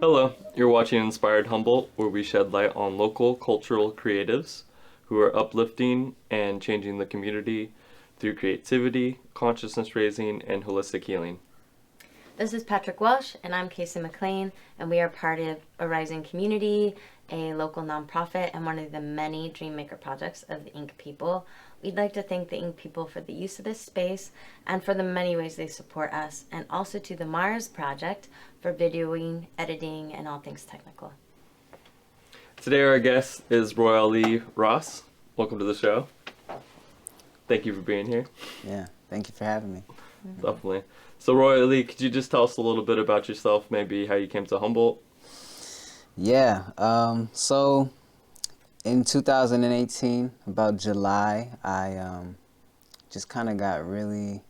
Hello, you're watching Inspired Humboldt, where we shed light on local cultural creatives who are uplifting and changing the community through creativity, consciousness raising, and holistic healing. This is Patrick Welsh, and I'm Casey McLean, and we are part of a rising community, a local nonprofit, and one of the many Dreammaker projects of the Ink People. We'd like to thank the Ink People for the use of this space and for the many ways they support us, and also to the Mars Project for videoing, editing, and all things technical. Today our guest is Roy AHHLEE Ross. Welcome to the show. Thank you for being here. Yeah, thank you for having me. Definitely. So Roy AHHLEE, could you just tell us a little bit about yourself, maybe how you came to Humboldt? Yeah, so in 2018, about July, I just kind of got really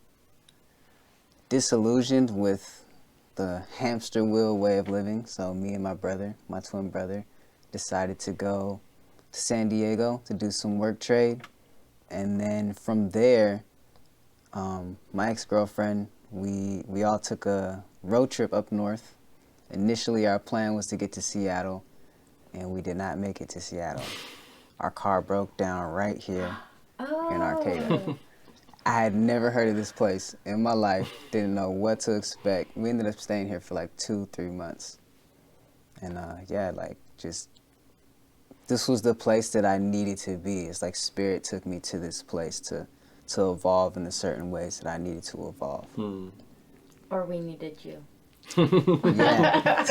disillusioned with the hamster wheel way of living. So me and my brother, my twin brother, decided to go to San Diego to do some work trade. And then from there, my ex-girlfriend, we all took a road trip up north. Initially, our plan was to get to Seattle, and we did not make it to Seattle. Our car broke down right here in Arcata. I had never heard of this place in my life, didn't know what to expect. We ended up staying here for like 2-3 months. And yeah, like just, this was the place that I needed to be. It's like Spirit took me to this place to evolve in the certain ways that I needed to evolve. Or we needed you. Yeah.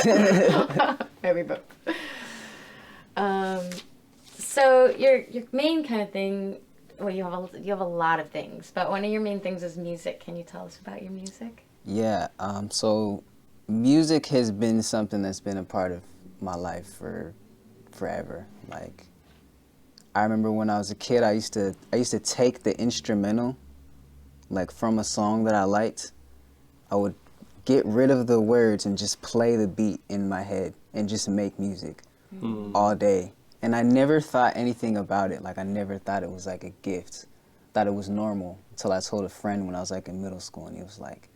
Maybe both. So your main kind of thing, well, you have a lot of things, but one of your main things is music. Can you tell us about your music? Yeah, so music has been something that's been a part of my life for forever. Like, I remember when I was a kid, I used to take the instrumental, like from a song that I liked. I would get rid of the words and just play the beat in my head and just make music all day. And I never thought anything about it. Like, I never thought it was like a gift. Thought it was normal until I told a friend when I was like in middle school, and he was like,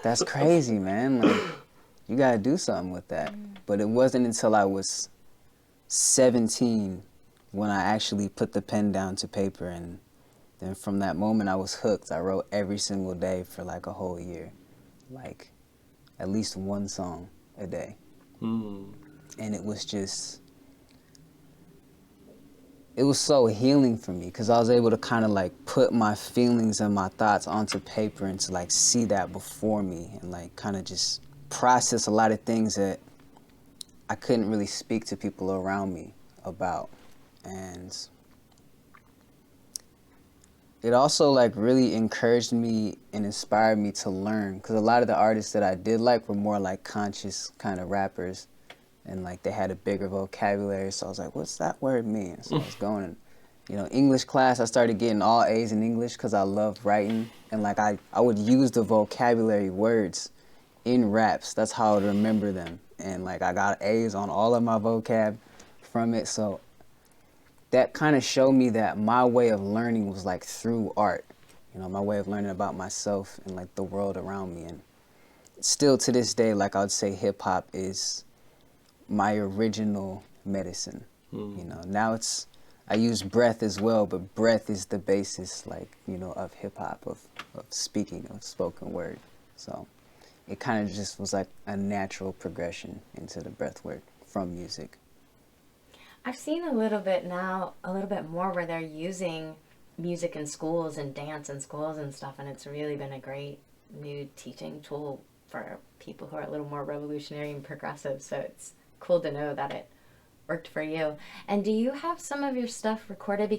that's crazy, man. Like, you gotta do something with that. But it wasn't until I was 17 when I actually put the pen down to paper, and then from that moment I was hooked. I wrote every single day for like a whole year, like at least one song a day. And it was just, it was so healing for me because I was able to kind of like put my feelings and my thoughts onto paper and to like see that before me and like kind of just process a lot of things that I couldn't really speak to people around me about. And it also like really encouraged me and inspired me to learn, because a lot of the artists that I did like were more like conscious kind of rappers, and like they had a bigger vocabulary. So I was like, what's that word mean? So I was going in, you know, English class. I started getting all A's in English because I loved writing, and like I would use the vocabulary words in raps. That's how I would remember them, and like I got A's on all of my vocab from it. So that kind of showed me that my way of learning was like through art, you know, my way of learning about myself and like the world around me. And still to this day, like I would say hip hop is my original medicine. You know, now it's, I use breath as well, but breath is the basis, like, you know, of hip hop, of speaking, of spoken word. So it kind of just was like a natural progression into the breath work from music. I've seen a little bit more where they're using music in schools and dance in schools and stuff, and it's really been a great new teaching tool for people who are a little more revolutionary and progressive. So it's cool to know that it worked for you. And do you have some of your stuff recorded?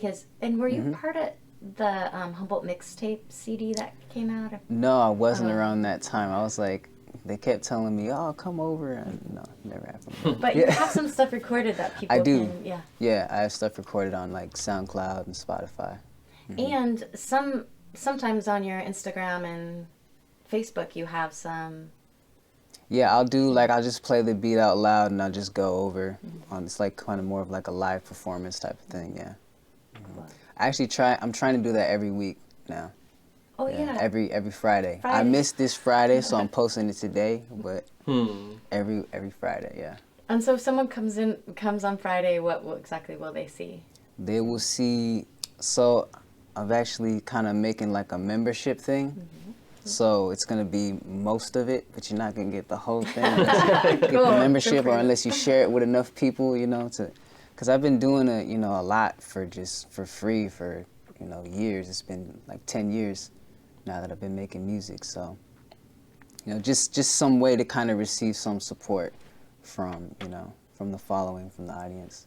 Were you part of the Humboldt mixtape CD that came out? No, I wasn't around that time. I was like, they kept telling me, oh, come over. And no, never happened. But you have some stuff recorded that people I do. can, yeah. Yeah, I have stuff recorded on like SoundCloud and Spotify. And sometimes on your Instagram and Facebook you have some. Yeah, I'll do like, I'll just play the beat out loud and I'll just go over on, it's like kind of more of like a live performance type of thing, yeah. Cool. I'm trying to do that every week now. Oh yeah. Every Friday. I Friday. missed this Friday, so I'm posting it today. But Hmm. every Friday, yeah. And so if someone comes on Friday, what exactly will they see? They will see. So I'm actually kind of making like a membership thing. So it's gonna be most of it, but you're not gonna get the whole thing unless you get Cool. the Good membership, for or you. unless you share it with enough people, because I've been doing a lot for free for years. It's been like 10 years now that I've been making music. So just some way to kind of receive some support from the following, from the audience.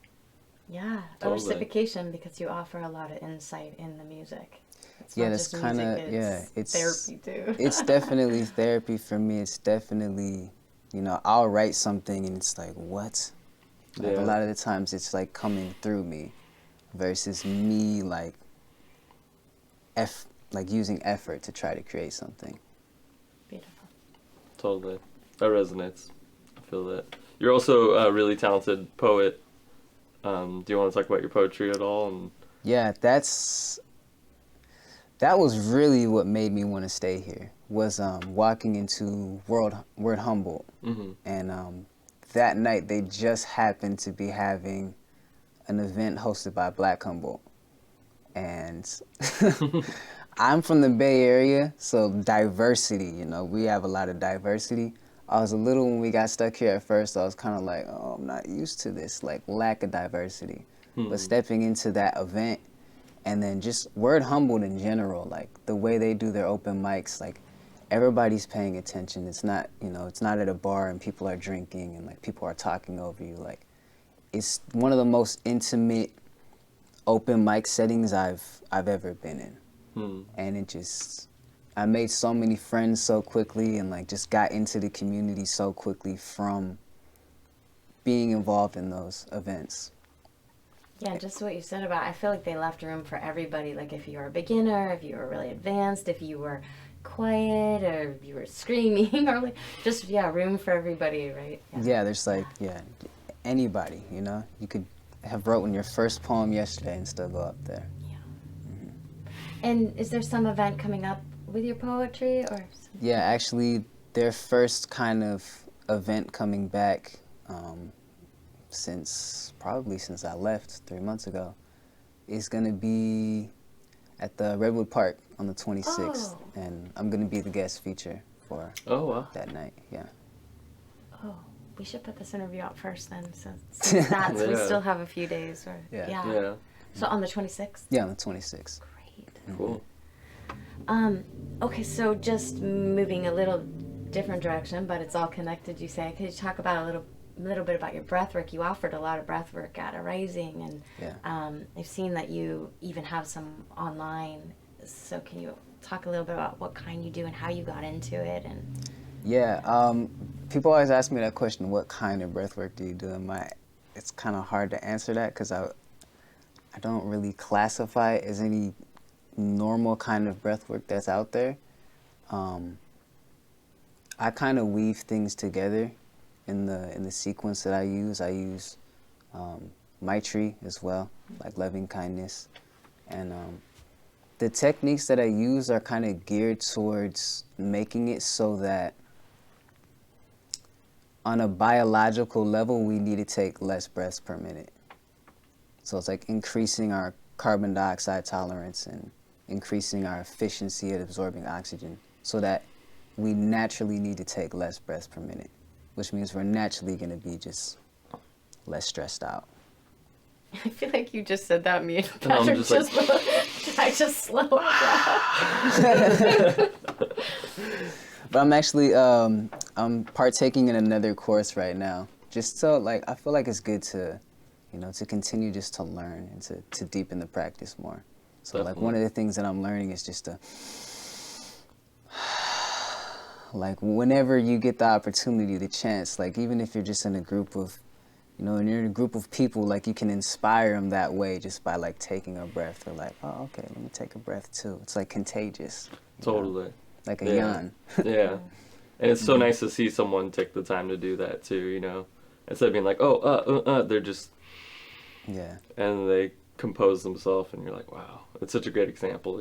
Yeah, Totally. diversification, because you offer a lot of insight in the music. It's Yeah, not that's just kind of, music, yeah, it's therapy too. it's definitely therapy for me. It's definitely, I'll write something and it's like, what? Like a Yeah. lot of the times it's like coming through me versus me like using effort to try to create something. Beautiful. Totally. That resonates. I feel that. You're also a really talented poet. Do you want to talk about your poetry at all? And Yeah, that was really what made me want to stay here, was walking into Word Humboldt. mm-hmm. And that night they just happened to be having an event hosted by Black Humboldt. And I'm from the Bay Area, so diversity, we have a lot of diversity. I was a little, when we got stuck here at first, I was kind of like, oh, I'm not used to this, like, lack of diversity. But stepping into that event, and then just Word Humboldt in general, like, the way they do their open mics, like, everybody's paying attention. It's not, it's not at a bar and people are drinking and, like, people are talking over you. Like, it's one of the most intimate open mic settings I've ever been in. And I made so many friends so quickly, and like just got into the community so quickly from being involved in those events. Yeah, just what you said about, I feel like they left room for everybody. Like if you were a beginner, if you were really advanced, if you were quiet, or if you were screaming, or like just, room for everybody, right? Yeah, there's like, anybody, you could have written your first poem yesterday and still go up there. And is there some event coming up with your poetry, or? Yeah, actually, their first kind of event coming back since I left 3 months ago is going to be at the Redwood Park on the 26th. Oh. And I'm going to be the guest feature for that night, yeah. Oh, we should put this interview out first then, since that's, we still have a few days. Yeah. So on the 26th? Yeah, on the 26th. Great. Cool. Okay, so just moving a little different direction, but it's all connected, you say. Could you talk about a little bit about your breathwork? You offered a lot of breathwork at a Rising, and I've seen that you even have some online. So can you talk a little bit about what kind you do and how you got into it? And Yeah, people always ask me that question, what kind of breathwork do you do? And it's kind of hard to answer that because I don't really classify it as any normal kind of breathwork that's out there. I kind of weave things together in the sequence that I use. I use Maitri as well, like loving kindness. And the techniques that I use are kind of geared towards making it so that on a biological level, we need to take less breaths per minute. So it's like increasing our carbon dioxide tolerance and increasing our efficiency at absorbing oxygen so that we naturally need to take less breaths per minute, which means we're naturally going to be just less stressed out. I feel like you just said that, me and And I'm Patrick just like, I just slow our breath. But I'm actually, I'm partaking in another course right now, just so, like, I feel like it's good to, to continue just to learn and to deepen the practice more. So, like, one of the things that I'm learning is just to, like, whenever you get the opportunity, the chance, like, even if you're just in a group of, and you're in a group of people, like, you can inspire them that way just by, like, taking a breath. They're like, oh, okay, let me take a breath, too. It's, like, contagious. Totally. Like a yawn. Yeah. And it's so nice to see someone take the time to do that, too, Instead of being like, they're just... Yeah. And they compose themselves, and you're like, wow. It's such a great example,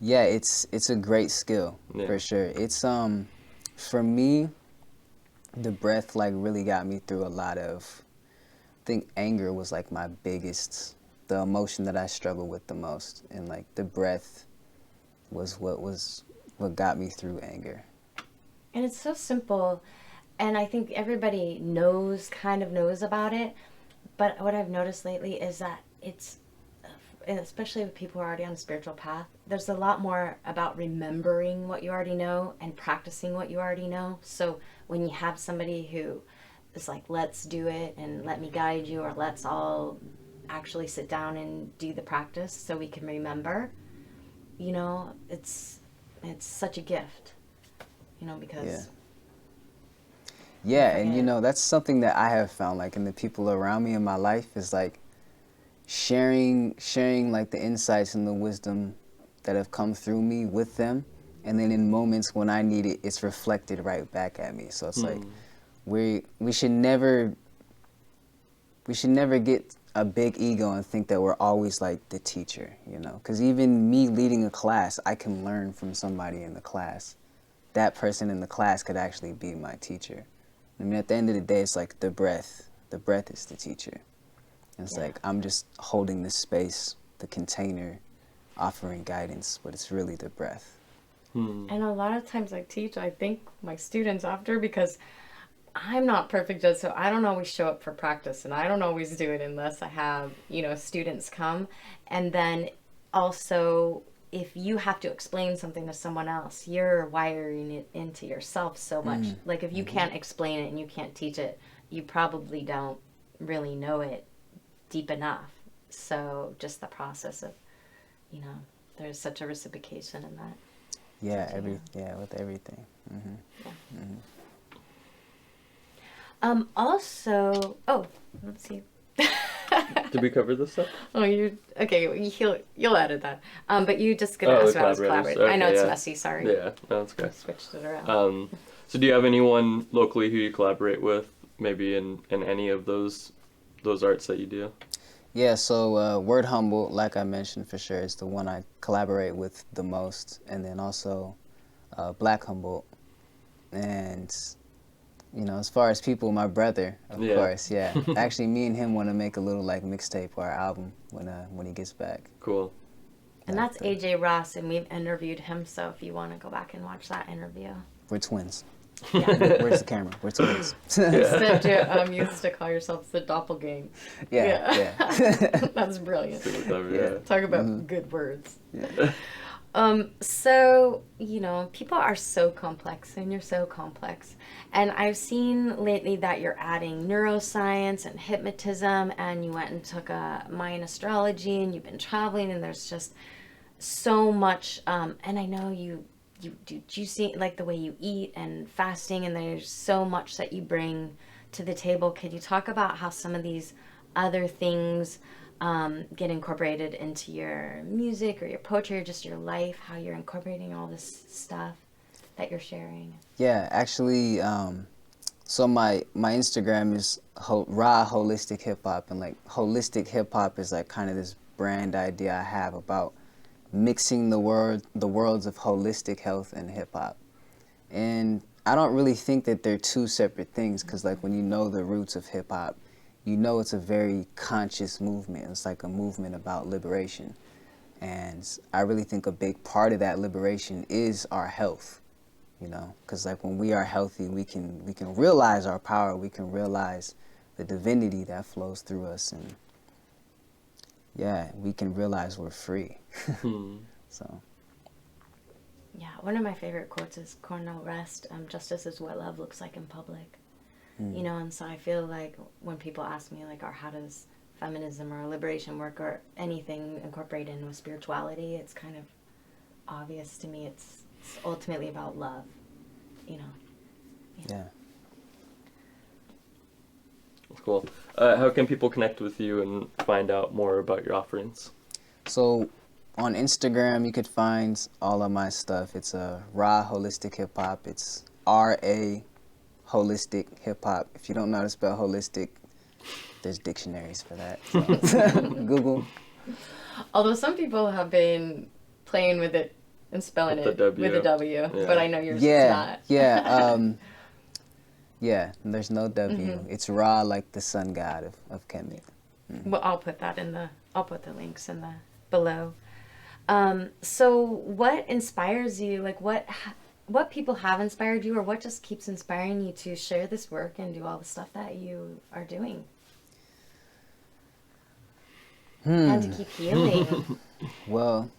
Yeah, it's a great skill for sure. It's for me, the breath like really got me through a lot of. I think anger was like my biggest, the emotion that I struggled with the most, and like the breath was what got me through anger. And it's so simple, and I think everybody kind of knows about it. But what I've noticed lately is that it's, and especially with people who are already on a spiritual path, there's a lot more about remembering what you already know and practicing what you already know. So when you have somebody who is like, let's do it and let me guide you, or let's all actually sit down and do the practice so we can remember, you know, it's such a gift, you know, because yeah, and you know, that's something that I have found, like in the people around me in my life, is like sharing like the insights and the wisdom that have come through me with them, and then in moments when I need it, it's reflected right back at me. So it's like we should never get a big ego and think that we're always like the teacher, you know, because even me leading a class, I can learn from somebody in the class. That person in the class could actually be my teacher. I mean, at the end of the day, it's like the breath is the teacher. It's like I'm just holding the space, the container, offering guidance, but it's really the breath. And a lot of times I teach, I thank my students after, because I'm not perfect yet, so I don't always show up for practice, and I don't always do it unless I have, you know, students come. And then also, if you have to explain something to someone else, you're wiring it into yourself so much. Like if you can't explain it and you can't teach it, you probably don't really know it deep enough. So just the process of, you know, there's such a reciprocation in that. Yeah, with everything. Also, let's see. Did we cover this stuff? Oh, you okay? You'll edit that. But you just gonna ask about collaborators. Okay, I know it's messy. Sorry. Yeah, no, that's good. Switched it around. So do you have anyone locally who you collaborate with, maybe in any of those arts that you do? Yeah, so Word Humboldt, like I mentioned, for sure, is the one I collaborate with the most, and then also Black Humboldt, and you know, as far as people, my brother, of course, yeah. Actually, me and him want to make a little like mixtape or album when he gets back. Cool. And that's AJ Ross, and we've interviewed him. So if you want to go back and watch that interview, we're twins. Yeah. Where's the camera? We're twins. You used to call yourself the doppelganger. Yeah. That's brilliant. Yeah. Talk about good words. Yeah. So, you know, people are so complex, and you're so complex. And I've seen lately that you're adding neuroscience and hypnotism, and you went and took a Mayan astrology, and you've been traveling, and there's just so much. And I know you do juicing, like the way you eat and fasting, and there's so much that you bring to the table. Could you talk about how some of these other things get incorporated into your music or your poetry or just your life, how you're incorporating all this stuff that you're sharing? Yeah, actually, so my Instagram is raw holistic hip hop, and like holistic hip hop is like kind of this brand idea I have about mixing the worlds of holistic health and hip hop. And I don't really think that they're two separate things, because like when you know the roots of hip hop, you know it's a very conscious movement. It's like a movement about liberation. And I really think a big part of that liberation is our health, you know, because like when we are healthy, we can realize our power, we can realize the divinity that flows through us, and yeah, we can realize we're free. So. Yeah, one of my favorite quotes is Cornel West, justice is what love looks like in public. You know, and so I feel like when people ask me, like, how does feminism or liberation work or anything incorporated in with spirituality, it's kind of obvious to me. It's ultimately about love, you know. Yeah. That's cool. How can people connect with you and find out more about your offerings? So on Instagram, you could find all of my stuff. It's Raw Holistic Hip Hop. It's R-A Holistic Hip Hop. If you don't know how to spell holistic, there's dictionaries for that. So. Google. Although some people have been playing with it I'm spelling With the it with a W, Yeah. but I know yours is Yeah, not. yeah, there's no W. It's Ra, like the sun god of Kemet. Well, I'll put the links in the below. So what inspires you? Like what people have inspired you, or what just keeps inspiring you to share this work and do all the stuff that you are doing? And to keep healing. Well,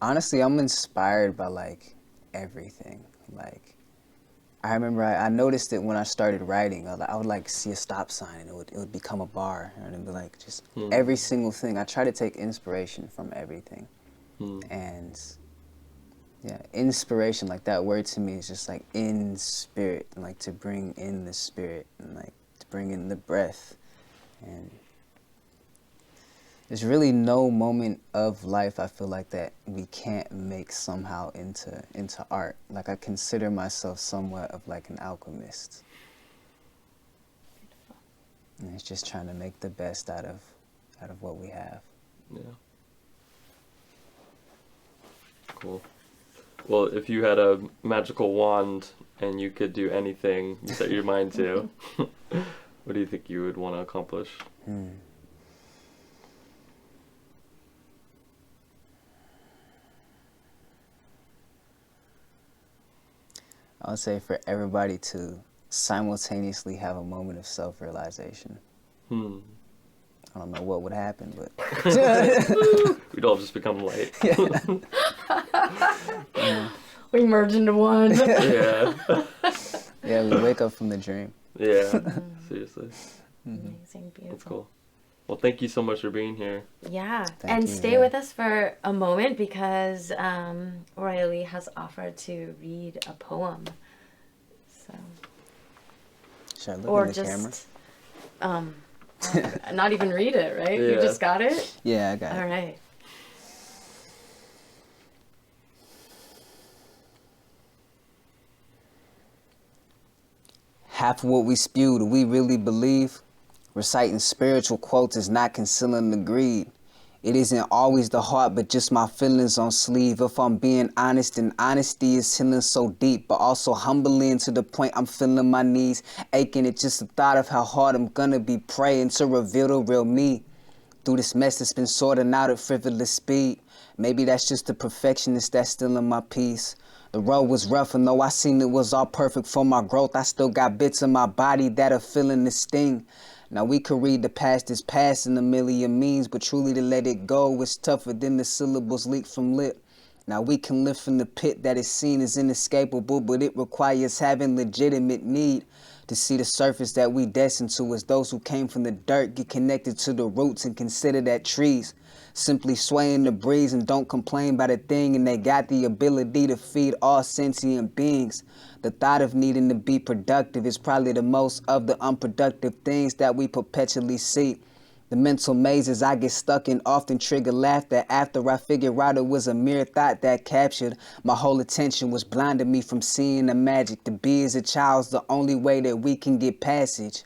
honestly, I'm inspired by like everything. Like, I remember I noticed it when I started writing. I would like see a stop sign and it would become a bar, and it'd be like just every single thing. I try to take inspiration from everything, and yeah, inspiration, like that word to me is just like in spirit, and like to bring in the spirit and like to bring in the breath, and there's really no moment of life I feel like that we can't make somehow into art. Like I consider myself somewhat of like an alchemist. And it's just trying to make the best out of what we have. Yeah. Cool. Well, if you had a magical wand and you could do anything you set your mind to, what do you think you would want to accomplish? I would say for everybody to simultaneously have a moment of self-realization. I don't know what would happen, but We'd all just become light. We merge into one. Yeah. yeah, we wake up from the dream. Yeah. Seriously. Amazing, beautiful. That's cool. Well, thank you so much for being here. Yeah, Thank and you, stay yeah. with us for a moment because Roy AHHLEE has offered to read a poem. So, Should I look or in the camera? just not even read it, right? You Yeah. just got it? Yeah, I got All it. right. Half of what we spew, do we really believe? Reciting spiritual quotes is not concealing the greed. It isn't always the heart, but just my feelings on sleeve. If I'm being honest, and honesty is healing so deep, but also humbling to the point I'm feeling my knees aching. It's just the thought of how hard I'm gonna be praying to reveal the real me. Through this mess that's been sorting out at frivolous speed. Maybe that's just the perfectionist that's still in my peace. The road was rough, and though I seen it was all perfect for my growth, I still got bits of my body that are feeling the sting. Now we could read the past as past in a million means, but truly to let it go is tougher than the syllables leak from lip. Now we can live from the pit that is seen as inescapable, but it requires having legitimate need to see the surface that we destined to, as those who came from the dirt get connected to the roots and consider that trees. Simply swaying the breeze and don't complain about a thing, and they got the ability to feed all sentient beings. The thought of needing to be productive is probably the most of the unproductive things that we perpetually seek. The mental mazes I get stuck in often trigger laughter after I figure out it was a mere thought that captured my whole attention, was blinding me from seeing the magic. To be as a child's the only way that we can get passage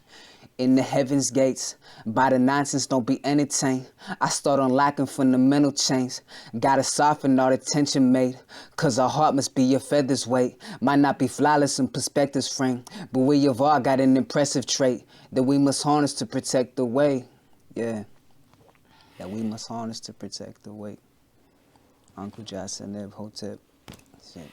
in the heaven's gates. By the nonsense, don't be entertained. I start unlocking fundamental chains. Gotta soften all the tension made, cause our heart must be your feather's weight. Might not be flawless in perspective's frame, but we have all got an impressive trait that we must harness to protect the way. Yeah, that we must harness to protect the weight. Uncle Josh and Hotep. Shit.